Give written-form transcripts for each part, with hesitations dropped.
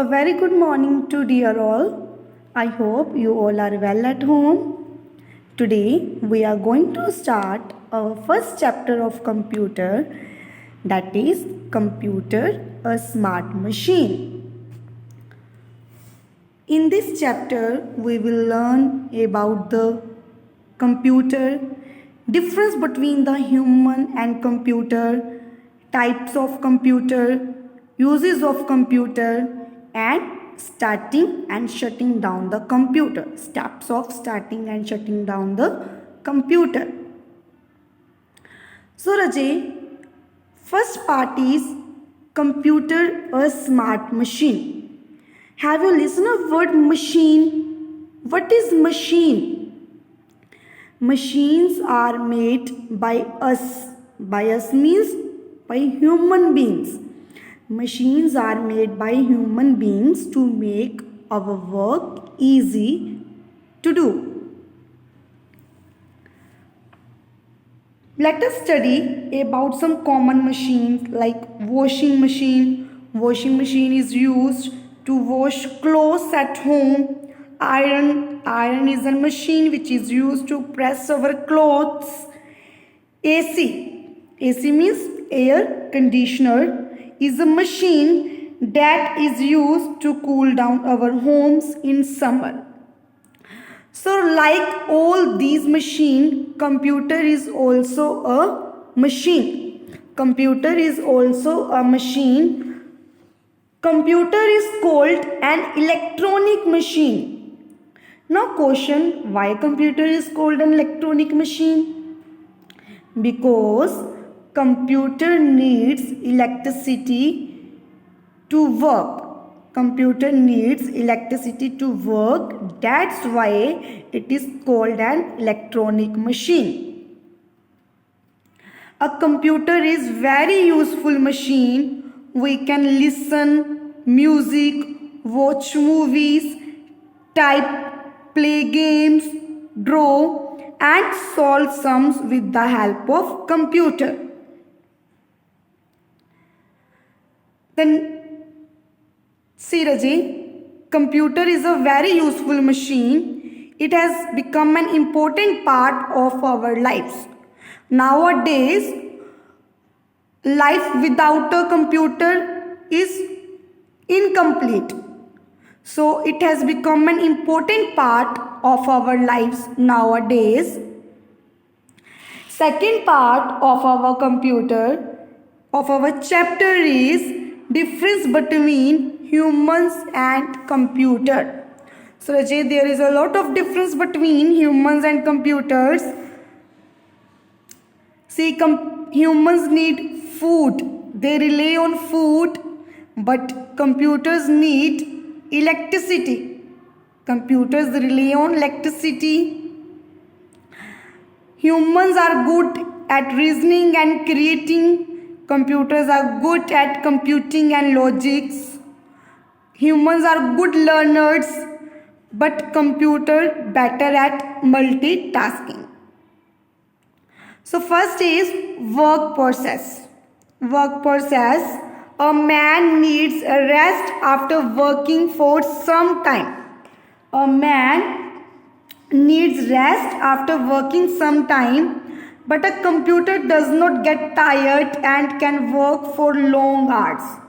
A very good morning to dear all. I hope you all are well at home. Today we are going to start our first chapter of computer, that is computer, a smart machine. In this chapter we will learn about the computer, difference between the human and computer, types of computer, uses of computer, and starting and shutting down the computer, steps of starting and shutting down the computer. So Rajay, first part is computer, a smart machine. Have you listened to the word machine? What is machine? Machines are made by us. By us means by human beings. Machines are made by human beings to make our work easy to do. Let us study about some common machines like washing machine. Washing machine is used to wash clothes at home. Iron is a machine which is used to press our clothes. AC means air conditioner, is a machine that is used to cool down our homes in summer. So like all these machine, computer is also a machine. Computer is also a machine. Computer is called an electronic machine. Now question, why computer is called an electronic machine? Because computer needs electricity to work. Computer needs electricity to work. That's why it is called an electronic machine. A computer is very useful machine. We can listen music, watch movies, type, play games, draw, and solve sums with the help of computer. Then see Rajay, computer is a very useful machine. It has become an important part of our lives. Nowadays, life without a computer is incomplete. So it has become an important part of our lives nowadays. Second part of our computer, of our chapter is difference between humans and computer. So Rajay, there is a lot of difference between humans and computers. See, humans need food. They rely on food, but computers need electricity. Computers rely on electricity. Humans are good at reasoning and creating. Computers are good at computing and logics. Humans are good learners, but computer better at multitasking. So first is work process. Work process. A man needs a rest after working for some time. A man needs rest after working some time, but a computer does not get tired and can work for long hours.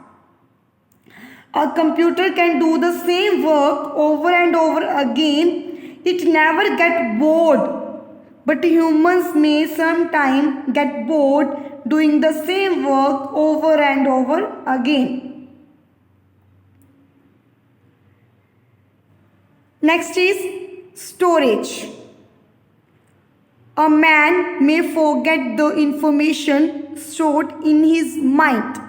A computer can do the same work over and over again. It never gets bored. But humans may sometimes get bored doing the same work over and over again. Next is storage. A man may forget the information stored in his mind,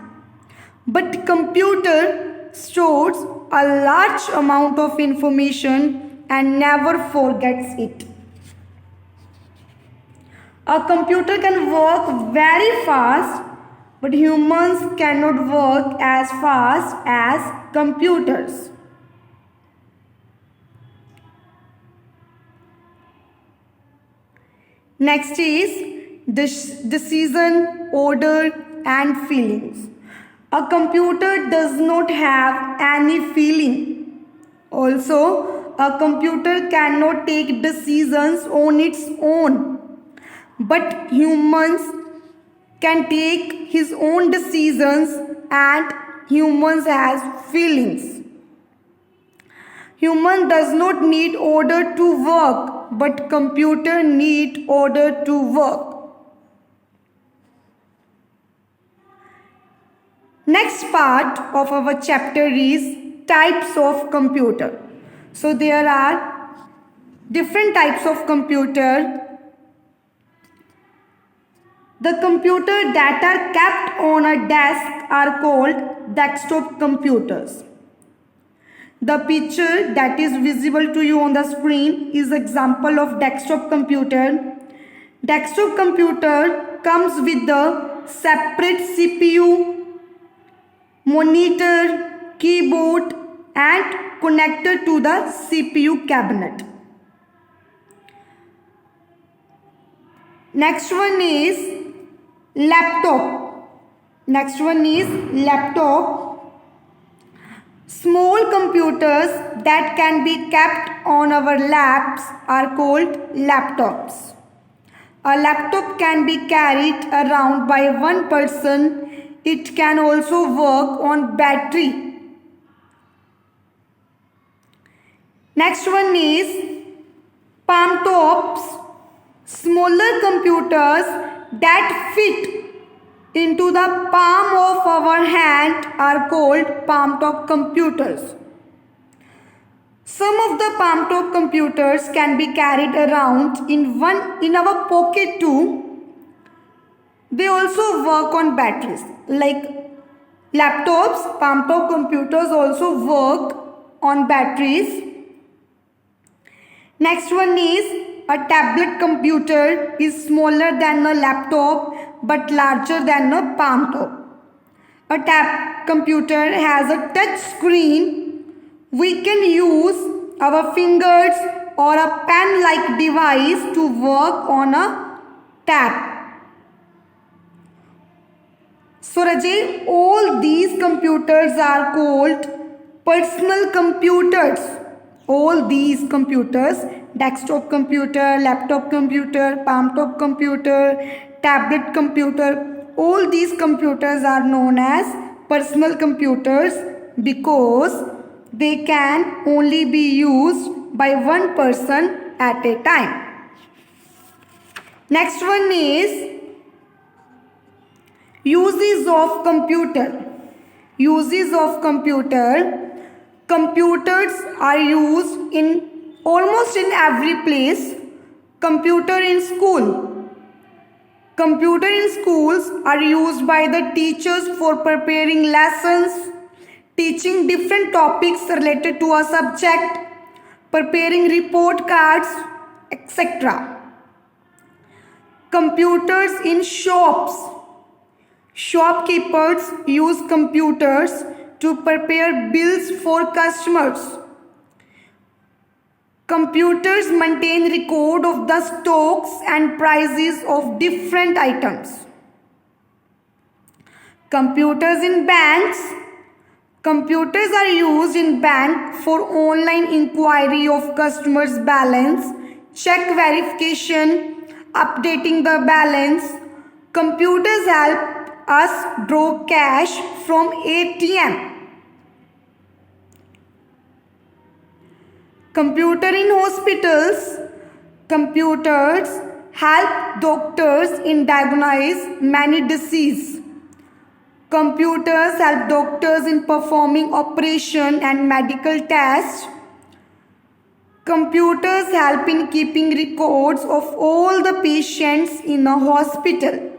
but computer stores a large amount of information and never forgets it. A computer can work very fast, but humans cannot work as fast as computers. Next is decision, order, and feelings. A computer does not have any feeling. Also, a computer cannot take decisions on its own, but humans can take his own decisions, and humans has feelings. Human does not need order to work, but computer need order to work. Next part of our chapter is types of computer. So there are different types of computer. The computer that are kept on a desk are called desktop computers. The picture that is visible to you on the screen is example of desktop computer. Desktop computer comes with the separate CPU, monitor, keyboard and connector to the CPU cabinet. Next one is laptop. Small computers that can be kept on our laps are called laptops. A laptop can be carried around by one person. It can also work on battery. Next one is palm tops. Smaller computers that fit into the palm of our hand are called palm top computers. Some of the palm top computers can be carried around in our pocket too. They also work on batteries. Like laptops, palm top computers also work on batteries. Next one is a tablet computer is smaller than a laptop but larger than a palm top. A tab computer has a touch screen. We can use our fingers or a pen-like device to work on a tab. So Rajay, all these computers are called personal computers. All these computers, desktop computer, laptop computer, palm top computer, tablet computer, all these computers are known as personal computers because they can only be used by one person at a time. Next one is uses of computer. Uses of computer. Computers are used in almost in every place. Computer in school. Computer in schools are used by the teachers for preparing lessons, teaching different topics related to a subject, preparing report cards, etc. Computers in shops. Shopkeepers use computers to prepare bills for customers. Computers maintain record of the stocks and prices of different items. Computers in banks. Computers are used in bank for online inquiry of customers' balance, check verification, updating the balance. Computers help us draw cash from ATM. Computer in hospitals. Computers help doctors in diagnose many diseases. Computers help doctors in performing operation and medical tests. Computers help in keeping records of all the patients in a hospital.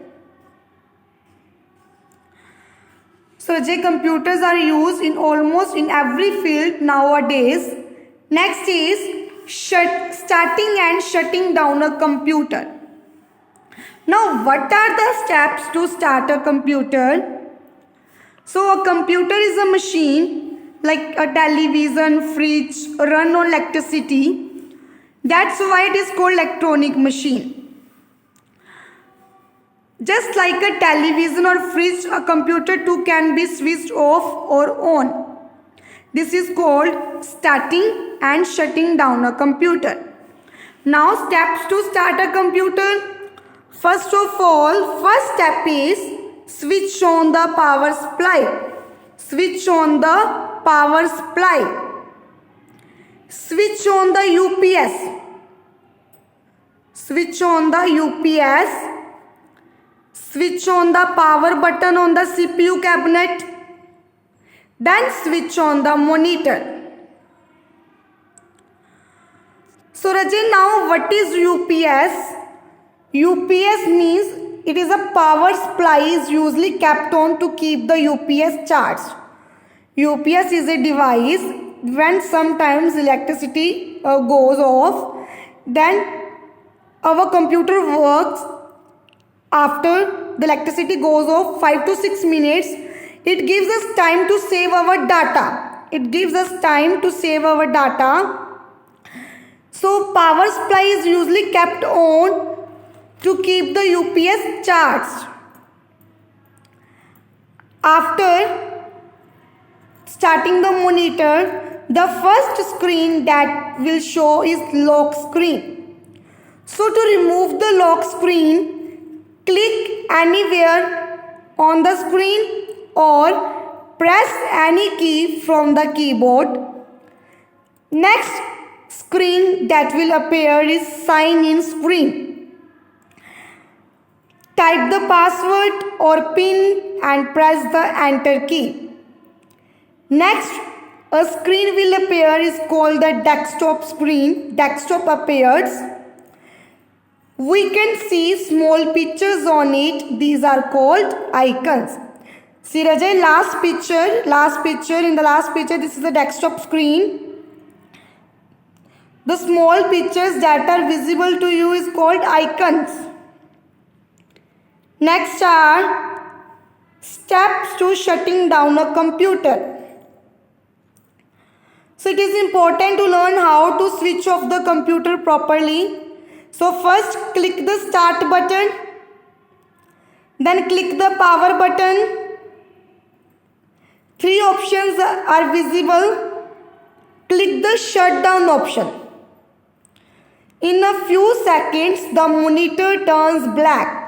So, computers are used in almost in every field nowadays. Next is starting and shutting down a computer. Now, what are the steps to start a computer? So, a computer is a machine like a television, fridge, run on electricity. That's why it is called electronic machine. Just like a television or fridge, a computer too can be switched off or on. This is called starting and shutting down a computer. Now steps to start a computer. First of all, first step is switch on the power supply. Switch on the power supply. Switch on the UPS. Switch on the UPS. Switch on the power button on the CPU cabinet. Then switch on the monitor. So Rajay, now what is UPS? UPS means it is a power supply is usually kept on to keep the UPS charged. UPS is a device when sometimes electricity goes off, then our computer works after the electricity goes off 5 to 6 minutes. It gives us time to save our data. It gives us time to save our data. So power supply is usually kept on to keep the UPS charged. After starting the monitor, the first screen that will show is lock screen. So to remove the lock screen, click anywhere on the screen or press any key from the keyboard. Next screen that will appear is sign in screen. Type the password or PIN and press the enter key. Next, a screen will appear is called the desktop screen. Desktop appears. We can see small pictures on it. These are called icons. See Rajay, last picture, this is the desktop screen. The small pictures that are visible to you is called icons. Next are steps to shutting down a computer. So it is important to learn how to switch off the computer properly. So first click the start button, then click the power button. 3 options are visible. Click the shutdown option. In a few seconds, the monitor turns black.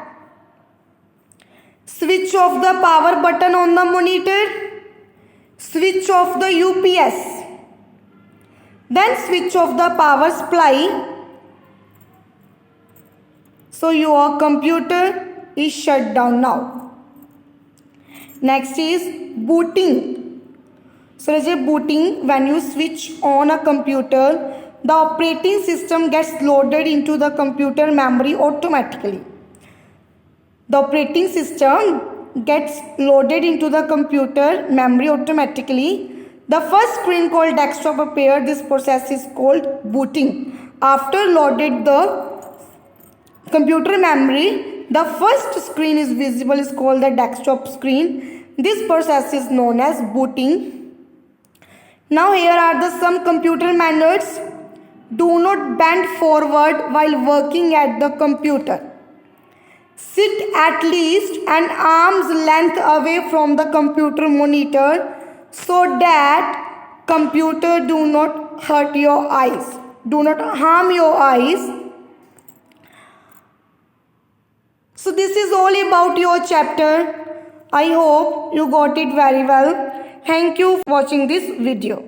Switch off the power button on the monitor. Switch off the UPS. Then switch off the power supply. So your computer is shut down now. Next is booting. So as a booting, when you switch on a computer, the operating system gets loaded into the computer memory automatically. The operating system gets loaded into the computer memory automatically. The first screen called desktop appears. This process is called booting. After loaded the computer memory, the first screen is visible is called the desktop screen. This process is known as booting. Now here are the some computer manners. Do not bend forward while working at the computer. Sit at least an arm's length away from the computer monitor so that computer do not hurt your eyes. Do not harm your eyes. So this is all about your chapter. I hope you got it very well. Thank you for watching this video.